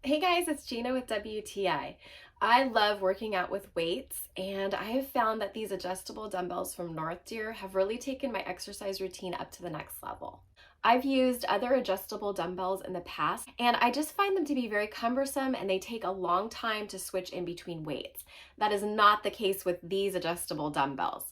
Hey guys, it's Gina with WTI. I love working out with weights, and I have found that these adjustable dumbbells from Northdeer have really taken my exercise routine up to the next level. I've used other adjustable dumbbells in the past, and I just find them to be very cumbersome and they take a long time to switch in between weights. That is not the case with these adjustable dumbbells.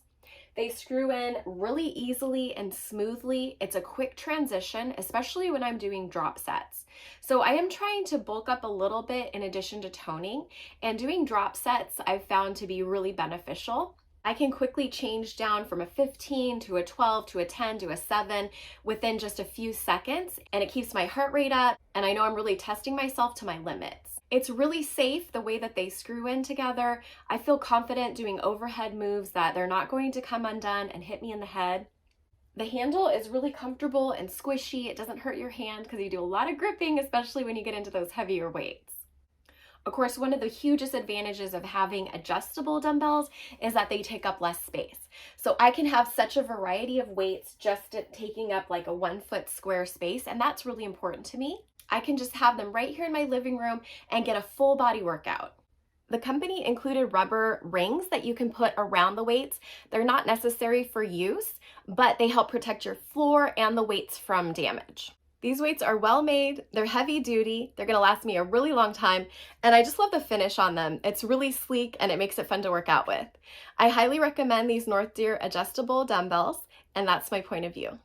They screw in really easily and smoothly. It's a quick transition, especially when I'm doing drop sets. So I am trying to bulk up a little bit in addition to toning, and doing drop sets I've found to be really beneficial. I can quickly change down from a 15 to a 12 to a 10 to a 7 within just a few seconds, and it keeps my heart rate up, and I know I'm really testing myself to my limits. It's really safe the way that they screw in together. I feel confident doing overhead moves that they're not going to come undone and hit me in the head. The handle is really comfortable and squishy. It doesn't hurt your hand because you do a lot of gripping, especially when you get into those heavier weights. Of course, one of the hugest advantages of having adjustable dumbbells is that they take up less space. So I can have such a variety of weights just taking up like a 1 foot square space, and that's really important to me. I can just have them right here in my living room and get a full body workout. The company included rubber rings that you can put around the weights. They're not necessary for use, but they help protect your floor and the weights from damage. These weights are well made, they're heavy duty, they're gonna last me a really long time, and I just love the finish on them. It's really sleek and it makes it fun to work out with. I highly recommend these Northdeer adjustable dumbbells, and that's my point of view.